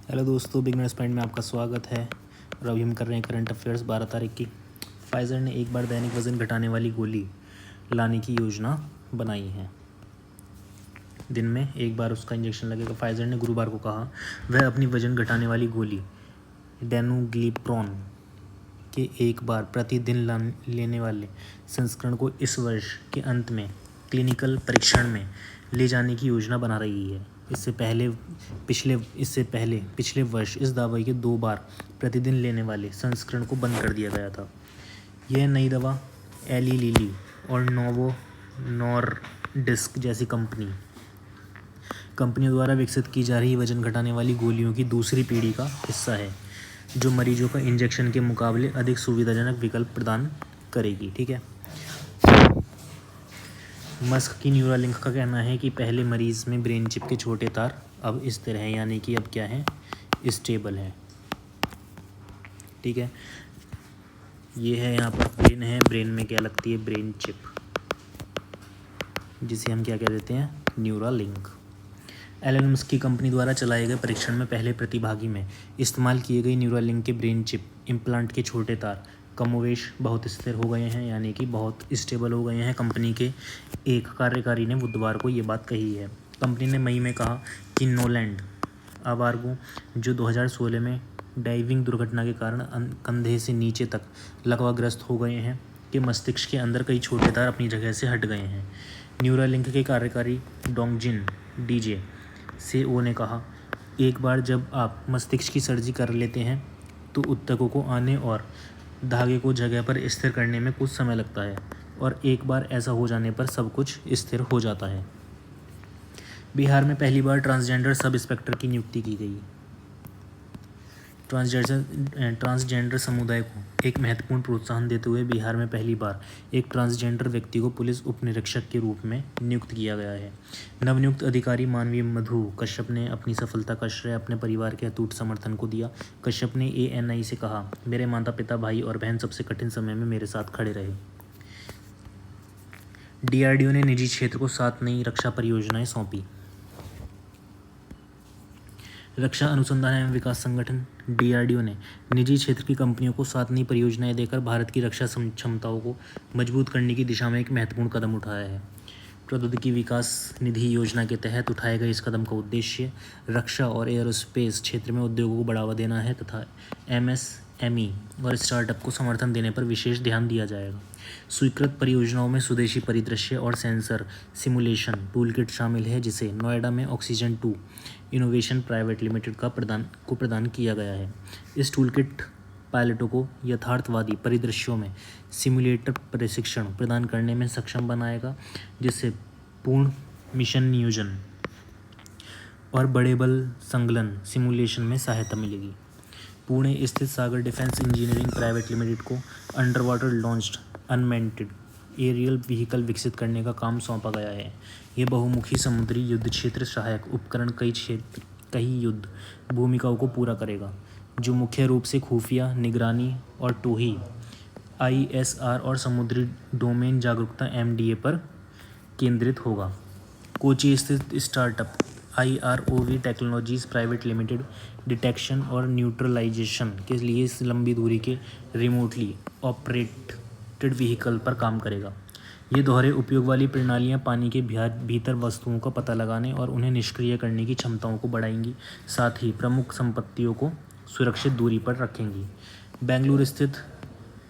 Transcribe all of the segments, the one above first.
Hello दोस्तों, beginners point में आपका स्वागत है। और अभी हम कर रहे हैं करंट अफेयर्स 12 तारीख की। फाइज़र ने एक बार दैनिक वज़न घटाने वाली गोली लाने की योजना बनाई है। दिन में एक बार उसका इंजेक्शन लगेगा। फाइज़र ने गुरुवार को कहा वह अपनी वज़न घटाने वाली गोली डेनुग्लिप्रोन के एक बार प्रतिदिन लेने वाले संस्करण को इस वर्ष के अंत में क्लिनिकल परीक्षण में ले जाने की योजना बना रही है। इससे पहले पिछले वर्ष इस दवाई के 2 बार प्रतिदिन लेने वाले संस्करण को बंद कर दिया गया था। यह नई दवा एली लिली और नोवो नॉर्डिस्क जैसी कंपनियों द्वारा विकसित की जा रही वजन घटाने वाली गोलियों की दूसरी पीढ़ी का हिस्सा है, जो मरीजों को इंजेक्शन के मुकाबले अधिक सुविधाजनक विकल्प प्रदान करेगी। ठीक है। मस्क की न्यूरालिंक का कहना है कि पहले मरीज में ब्रेन चिप के छोटे तार अब स्थिर हैं, यानी कि अब क्या है, स्टेबल है। ठीक है। ये है यहाँ पर ब्रेन है, ब्रेन में क्या लगती है, ब्रेन चिप, जिसे हम क्या कह देते हैं, न्यूरालिंक। एलन मस्क की कंपनी द्वारा चलाए गए परीक्षण में पहले प्रतिभागी में इस्तेमाल किए गए न्यूरालिंक के ब्रेन चिप इम्प्लांट के छोटे तार कमोवेश बहुत स्थिर हो गए हैं, यानी कि बहुत स्टेबल हो गए हैं। कंपनी के एक कार्यकारी ने बुधवार को ये बात कही है। कंपनी ने मई में कहा कि नोलैंड आवारगो, जो 2016 में डाइविंग दुर्घटना के कारण कंधे से नीचे तक लकवाग्रस्त हो गए हैं, के मस्तिष्क के अंदर कई छोटे तार अपनी जगह से हट गए हैं। न्यूरालिंक के कार्यकारी डोंगजिन डीजे से ने कहा, एक बार जब आप मस्तिष्क की सर्जरी कर लेते हैं तो ऊतकों को आने और धागे को जगह पर स्थिर करने में कुछ समय लगता है, और एक बार ऐसा हो जाने पर सब कुछ स्थिर हो जाता है। बिहार में पहली बार ट्रांसजेंडर सब इंस्पेक्टर की नियुक्ति की गई। ट्रांसजेंडर समुदाय को एक महत्वपूर्ण प्रोत्साहन देते हुए बिहार में पहली बार एक ट्रांसजेंडर व्यक्ति को पुलिस उपनिरीक्षक के रूप में नियुक्त किया गया है। नवनियुक्त अधिकारी मानवीय मधु कश्यप ने अपनी सफलता का श्रेय अपने परिवार के अटूट समर्थन को दिया। कश्यप ने ANI से कहा, मेरे माता पिता, भाई और बहन सबसे कठिन समय में मेरे साथ खड़े रहे। DRDO ने निजी क्षेत्र को 7 नई रक्षा परियोजनाएं सौंपी। रक्षा अनुसंधान एवं विकास संगठन DRDO ने निजी क्षेत्र की कंपनियों को 7 नई परियोजनाएं देकर भारत की रक्षा क्षमताओं को मजबूत करने की दिशा में एक महत्वपूर्ण कदम उठाया है। प्रौद्योगिकी विकास निधि योजना के तहत उठाए गए इस कदम का उद्देश्य रक्षा और एयरोस्पेस क्षेत्र में उद्योगों को बढ़ावा देना है तथा MSME और स्टार्टअप को समर्थन देने पर विशेष ध्यान दिया जाएगा। स्वीकृत परियोजनाओं में स्वदेशी परिदृश्य और सेंसर सिमुलेशन टूलकिट शामिल है, जिसे नोएडा में ऑक्सीजन 2 इनोवेशन प्राइवेट लिमिटेड को प्रदान किया गया है। इस टूलकिट पायलटों को यथार्थवादी परिदृश्यों में सिमुलेटर प्रशिक्षण प्रदान करने में सक्षम बनाएगा, जिससे पूर्ण मिशन नियोजन और बड़े बल संकलन सिमुलेशन में सहायता मिलेगी। पुणे स्थित Sagar defence engineering private limited को under water launched unmanned aerial vehicle विकसित करने का काम सौंपा गया है। ये बहुमुखी समुद्री युद्ध क्षेत्र सहायक उपकरण कई युद्ध भूमिकाओं को पूरा करेगा, जो मुख्य रूप से खुफिया निगरानी और टोही ISR और समुद्री डोमेन जागरूकता MDA पर केंद्रित होगा। कोची स्थित startup IROV technologies private limited detection और न्यूट्रलाइजेशन के लिए लंबी दूरी के रिमोटली ऑपरेटेड व्हीकल पर काम करेगा। ये दोहरे उपयोग वाली प्रणालियाँ पानी के भीतर वस्तुओं का पता लगाने और उन्हें निष्क्रिय करने की क्षमताओं को बढ़ाएंगी, साथ ही प्रमुख संपत्तियों को सुरक्षित दूरी पर रखेंगी। बेंगलुरु स्थित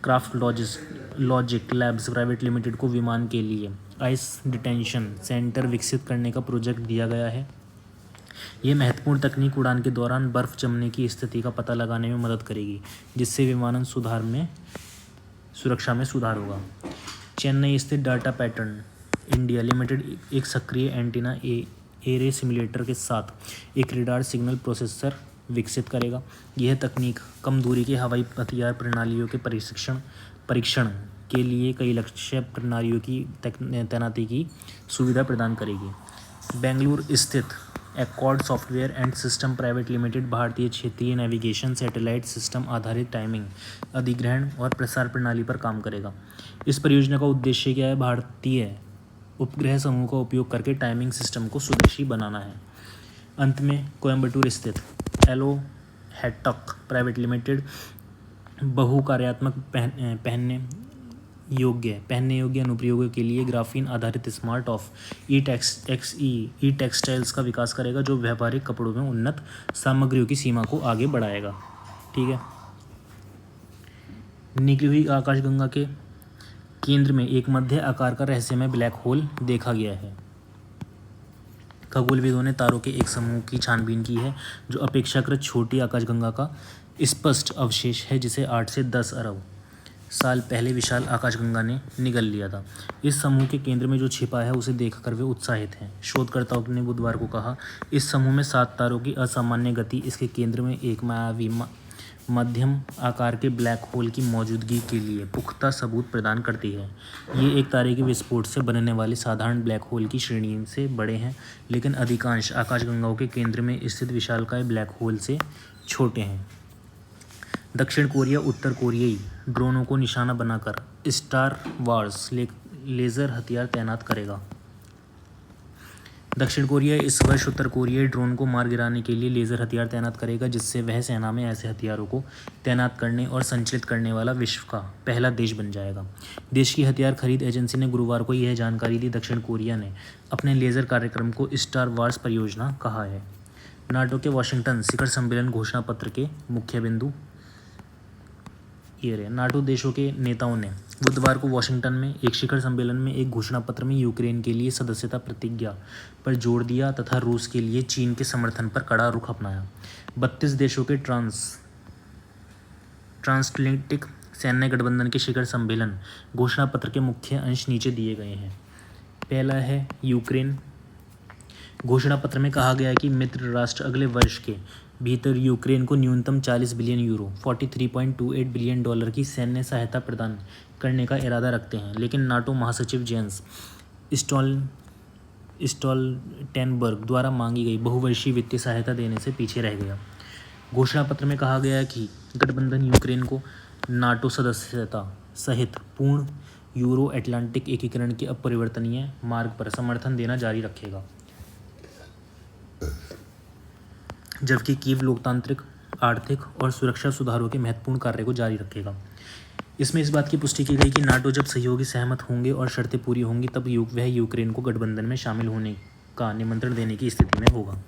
craft logic labs private limited को विमान के लिए आइस डिटेंशन सेंटर विकसित करने का प्रोजेक्ट दिया गया है। ये महत्वपूर्ण तकनीक उड़ान के दौरान बर्फ जमने की स्थिति का पता लगाने में मदद करेगी, जिससे विमानन सुरक्षा में सुधार होगा। चेन्नई स्थित डाटा पैटर्न इंडिया लिमिटेड एक सक्रिय एंटीना एरे सिमुलेटर के साथ एक रेडार सिग्नल प्रोसेसर विकसित करेगा। यह तकनीक कम दूरी के हवाई हथियार प्रणालियों के परीक्षण के लिए कई लक्ष्य प्रणालियों की तैनाती की सुविधा प्रदान करेगी। बेंगलुरु स्थित accord software and system private limited भारतीय क्षेत्रीय नेविगेशन सैटेलाइट सिस्टम आधारित टाइमिंग अधिग्रहण और प्रसार प्रणाली पर काम करेगा। इस परियोजना का उद्देश्य क्या है, भारतीय उपग्रह समूह का उपयोग करके टाइमिंग सिस्टम को स्वदेशी बनाना है। अंत में कोयम्बटूर स्थित एलो हैटक प्राइवेट लिमिटेड बहुकार्यात्मक पहनने योग्य अनुप्रयोगों के लिए ग्राफीन आधारित स्मार्ट ऑफ ई टेक्सटाइल्स का विकास करेगा, जो व्यापारिक कपड़ों में उन्नत सामग्रियों की सीमा को आगे बढ़ाएगा। ठीक है। निकली हुई आकाशगंगा के केंद्र में एक मध्य आकार का रहस्यमय ब्लैक होल देखा गया है। खगोलविदों ने तारों के एक समूह की छानबीन की है जो अपेक्षाकृत छोटी आकाशगंगा का स्पष्ट अवशेष है, जिसे 8 से 10 अरब साल पहले विशाल आकाशगंगा ने निगल लिया था। इस समूह के केंद्र में जो छिपा है उसे देखकर वे उत्साहित हैं। शोधकर्ताओं ने बुधवार को कहा, इस समूह में 7 तारों की असामान्य गति इसके केंद्र में एक मायावी मध्यम आकार के ब्लैक होल की मौजूदगी के लिए पुख्ता सबूत प्रदान करती है। ये एक तारे के विस्फोट से बनने वाले साधारण ब्लैक होल की श्रेणी से बड़े हैं, लेकिन अधिकांश आकाशगंगाओं के केंद्र में स्थित विशालकाय ब्लैक होल से छोटे हैं। दक्षिण कोरिया उत्तर कोरियाई ड्रोनों को निशाना बनाकर स्टार वार्स लेज़र हथियार तैनात करेगा। दक्षिण कोरिया इस वर्ष उत्तर कोरियाई ड्रोन को मार गिराने के लिए लेज़र हथियार तैनात करेगा, जिससे वह सेना में ऐसे हथियारों को तैनात करने और संचालित करने वाला विश्व का पहला देश बन जाएगा। देश की हथियार खरीद एजेंसी ने गुरुवार को यह जानकारी दी। दक्षिण कोरिया ने अपने लेज़र कार्यक्रम को स्टार वार्स परियोजना कहा है। नाटो के वाशिंगटन शिखर सम्मेलन घोषणा पत्र के मुख्य बिंदु ये रहे। नाटो देशों के नेताओं ने बुधवार को वाशिंगटन में एक शिखर सम्मेलन में एक घोषणा पत्र में यूक्रेन के लिए सदस्यता प्रतिज्ञा पर जोर दिया तथा रूस के लिए चीन के समर्थन पर कड़ा रुख अपनाया। 32 देशों के ट्रांसएटलांटिक सैन्य गठबंधन के शिखर सम्मेलन घोषणा पत्र के मुख्य अंश नीचे दिए गए हैं। पहला है यूक्रेन। घोषणा पत्र में कहा गया है कि मित्र राष्ट्र अगले वर्ष के भीतर यूक्रेन को न्यूनतम 40 बिलियन यूरो $43.28 बिलियन की सैन्य सहायता प्रदान करने का इरादा रखते हैं, लेकिन नाटो महासचिव जेंस स्टोल्टेनबर्ग द्वारा मांगी गई बहुवर्षीय वित्तीय सहायता देने से पीछे रह गया। घोषणा पत्र में कहा गया है कि गठबंधन यूक्रेन को नाटो सदस्यता सहित पूर्ण यूरो अटलांटिक एकीकरण के अपरिवर्तनीय मार्ग पर समर्थन देना जारी रखेगा, जबकि कीव लोकतांत्रिक, आर्थिक और सुरक्षा सुधारों के महत्वपूर्ण कार्य को जारी रखेगा। इसमें इस बात की पुष्टि की गई कि नाटो जब सहयोगी सहमत होंगे और शर्तें पूरी होंगी तब वह यूक्रेन को गठबंधन में शामिल होने का निमंत्रण देने की स्थिति में होगा।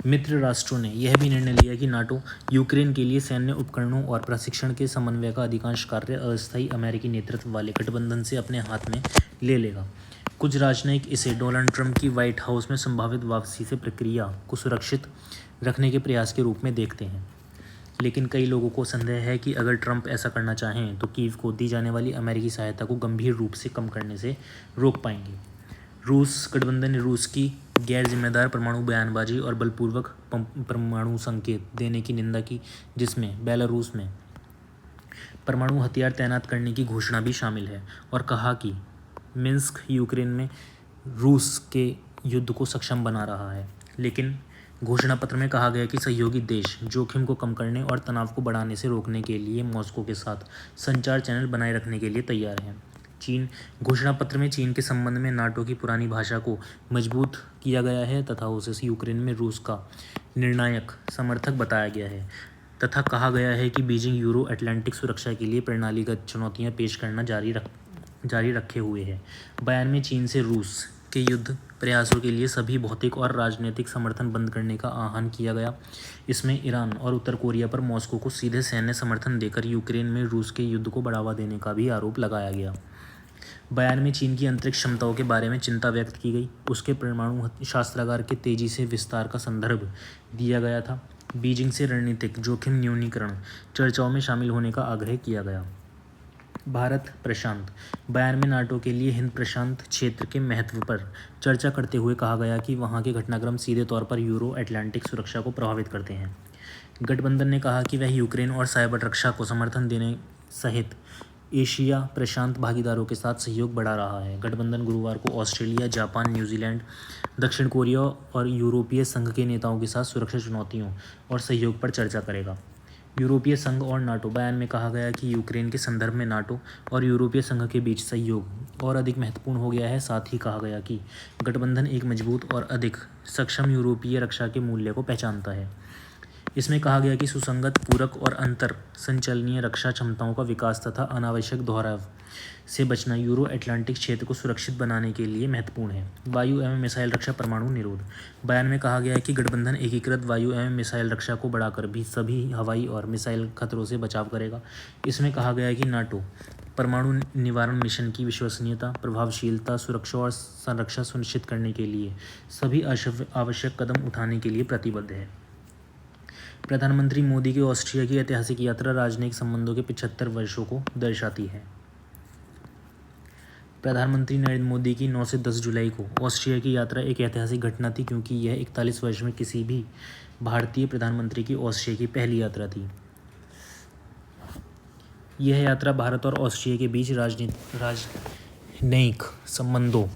मित्र राष्ट्रों ने यह भी निर्णय लिया कि नाटो यूक्रेन के लिए सैन्य उपकरणों और प्रशिक्षण के समन्वय का अधिकांश कार्य अस्थायी अमेरिकी नेतृत्व वाले गठबंधन से अपने हाथ में ले लेगा। कुछ राजनयिक इसे डोनाल्ड ट्रंप की व्हाइट हाउस में संभावित वापसी से प्रक्रिया को सुरक्षित रखने के प्रयास के रूप में देखते हैं, लेकिन कई लोगों को संदेह है कि अगर ट्रंप ऐसा करना चाहें तो कीव को दी जाने वाली अमेरिकी सहायता को गंभीर रूप से कम करने से रोक पाएंगे। रूस गठबंधन ने रूस की गैर जिम्मेदार परमाणु बयानबाजी और बलपूर्वक परमाणु संकेत देने की निंदा की, जिसमें बेलारूस में परमाणु हथियार तैनात करने की घोषणा भी शामिल है, और कहा कि मिन्स्क यूक्रेन में रूस के युद्ध को सक्षम बना रहा है। लेकिन घोषणा पत्र में कहा गया कि सहयोगी देश जोखिम को कम करने और तनाव को बढ़ाने से रोकने के लिए मॉस्को के साथ संचार चैनल बनाए रखने के लिए तैयार हैं। चीन घोषणा पत्र में चीन के संबंध में नाटो की पुरानी भाषा को मजबूत किया गया है तथा उसे यूक्रेन में रूस का निर्णायक समर्थक बताया गया है, तथा कहा गया है कि बीजिंग यूरो अटलांटिक सुरक्षा के लिए प्रणालीगत चुनौतियां पेश करना जारी रखे हुए है। बयान में चीन से रूस के युद्ध प्रयासों के लिए सभी भौतिक और राजनीतिक समर्थन बंद करने का आह्वान किया गया। इसमें ईरान और उत्तर कोरिया पर मॉस्को को सीधे सैन्य समर्थन देकर यूक्रेन में रूस के युद्ध को बढ़ावा देने का भी आरोप लगाया गया। बयान में चीन की अंतरिक्ष क्षमताओं के बारे में चिंता व्यक्त की गई। उसके परमाणु शस्त्रागार के तेजी से विस्तार का संदर्भ दिया गया था। बीजिंग से रणनीतिक जोखिम न्यूनीकरण चर्चाओं में शामिल होने का आग्रह किया गया। भारत प्रशांत बयान में नाटो के लिए हिंद प्रशांत क्षेत्र के महत्व पर चर्चा करते हुए कहा गया कि वहां के घटनाक्रम सीधे तौर पर यूरो अटलांटिक सुरक्षा को प्रभावित करते हैं। गठबंधन ने कहा कि वह यूक्रेन और साइबर रक्षा को समर्थन देने सहित एशिया प्रशांत भागीदारों के साथ सहयोग बढ़ा रहा है। गठबंधन गुरुवार को ऑस्ट्रेलिया, जापान, न्यूजीलैंड, दक्षिण कोरिया और यूरोपीय संघ के नेताओं के साथ सुरक्षा चुनौतियों और सहयोग पर चर्चा करेगा। यूरोपीय संघ और नाटो। बयान में कहा गया कि यूक्रेन के संदर्भ में नाटो और यूरोपीय संघ के बीच सहयोग और अधिक महत्वपूर्ण हो गया है। साथ ही कहा गया कि गठबंधन एक मजबूत और अधिक सक्षम यूरोपीय रक्षा के मूल्य को पहचानता है। इसमें कहा गया कि सुसंगत, पूरक और अंतर संचलनीय रक्षा क्षमताओं का विकास तथा अनावश्यक दोहराव से बचना यूरो अटलांटिक क्षेत्र को सुरक्षित बनाने के लिए महत्वपूर्ण है। वायु एवं मिसाइल रक्षा, परमाणु निरोध। बयान में कहा गया है कि गठबंधन एकीकृत वायु एवं मिसाइल रक्षा को बढ़ाकर भी सभी हवाई और मिसाइल खतरों से बचाव करेगा। इसमें कहा गया है कि नाटो परमाणु निवारण मिशन की विश्वसनीयता, प्रभावशीलता, सुरक्षा और संरक्षा सुनिश्चित करने के लिए सभी आवश्यक कदम उठाने के लिए प्रतिबद्ध है। प्रधानमंत्री मोदी की ऑस्ट्रिया की ऐतिहासिक यात्रा राजनयिक संबंधों के 75 वर्षों को दर्शाती है। प्रधानमंत्री नरेंद्र मोदी की 9 से 10 जुलाई को ऑस्ट्रिया की यात्रा एक ऐतिहासिक घटना थी, क्योंकि यह 41 वर्ष में किसी भी भारतीय प्रधानमंत्री की ऑस्ट्रिया की पहली यात्रा थी। यह यात्रा भारत और ऑस्ट्रिया के बीच राजनयिक संबंधों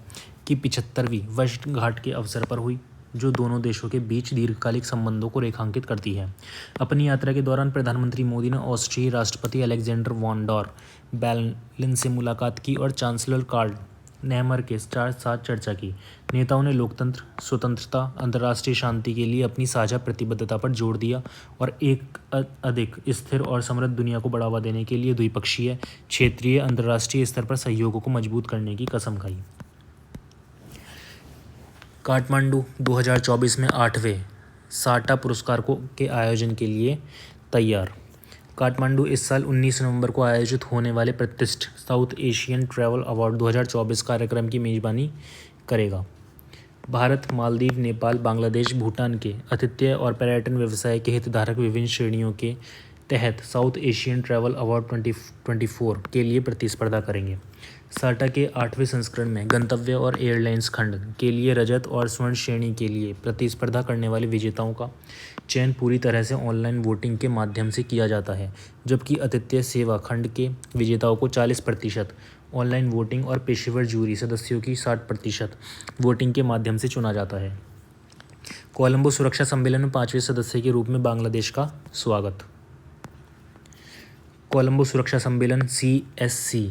की 75वीं वर्षगांठ के अवसर पर हुई, जो दोनों देशों के बीच दीर्घकालिक संबंधों को रेखांकित करती है। अपनी यात्रा के दौरान प्रधानमंत्री मोदी ने ऑस्ट्रियाई राष्ट्रपति अलेक्जेंडर वॉन डर बेलेन से मुलाकात की और चांसलर कार्ल नेहमर के साथ चर्चा की। नेताओं ने लोकतंत्र, स्वतंत्रता, अंतर्राष्ट्रीय शांति के लिए अपनी साझा प्रतिबद्धता पर जोर दिया और एक अधिक स्थिर और समृद्ध दुनिया को बढ़ावा देने के लिए द्विपक्षीय, क्षेत्रीय, अंतर्राष्ट्रीय स्तर पर सहयोग को मजबूत करने की कसम खाई। काठमांडू 2024 में 8वें साटा पुरस्कार के आयोजन के लिए तैयार। काठमांडू इस साल 19 नवंबर को आयोजित होने वाले प्रतिष्ठित साउथ एशियन ट्रैवल अवार्ड 2024 कार्यक्रम की मेजबानी करेगा। भारत, मालदीव, नेपाल, बांग्लादेश, भूटान के आतिथ्य और पर्यटन व्यवसाय के हितधारक विभिन्न श्रेणियों के तहत साउथ एशियन ट्रैवल अवार्ड 2024 के लिए प्रतिस्पर्धा करेंगे। साटा के 8वें संस्करण में गंतव्य और एयरलाइंस खंड के लिए रजत और स्वर्ण श्रेणी के लिए प्रतिस्पर्धा करने वाले विजेताओं का चयन पूरी तरह से ऑनलाइन वोटिंग के माध्यम से किया जाता है, जबकि आतिथ्य सेवा खंड के विजेताओं को 40% ऑनलाइन वोटिंग और पेशेवर जूरी सदस्यों की 60% वोटिंग के माध्यम से चुना जाता है। कोलंबो सुरक्षा सम्मेलन में 5वें सदस्य के रूप में बांग्लादेश का स्वागत। कोलंबो सुरक्षा सम्मेलन CSC,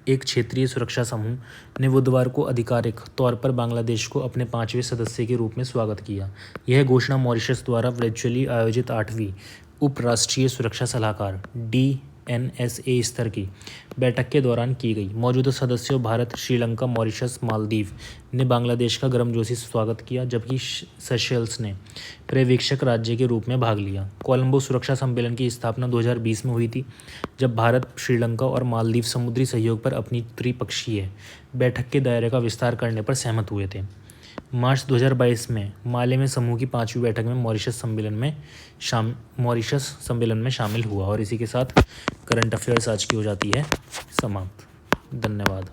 एक क्षेत्रीय सुरक्षा समूह, ने बुधवार को आधिकारिक तौर पर बांग्लादेश को अपने 5वें सदस्य के रूप में स्वागत किया। यह घोषणा मॉरिशस द्वारा वर्चुअली आयोजित 8वीं उपराष्ट्रीय सुरक्षा सलाहकार DNSA स्तर की बैठक के दौरान की गई। मौजूदा सदस्यों भारत, श्रीलंका, मॉरिशस, मालदीव ने बांग्लादेश का गर्मजोशी स्वागत किया, जबकि सेशेल्स ने पर्यवेक्षक राज्य के रूप में भाग लिया। कोलंबो सुरक्षा सम्मेलन की स्थापना 2020 में हुई थी, जब भारत, श्रीलंका और मालदीव समुद्री सहयोग पर अपनी त्रिपक्षीय बैठक के दायरे का विस्तार करने पर सहमत हुए थे। मार्च 2022 में माले में समूह की 5वीं बैठक में मॉरिशस सम्मेलन में शामिल हुआ। और इसी के साथ करंट अफेयर्स आज की हो जाती है समाप्त। धन्यवाद।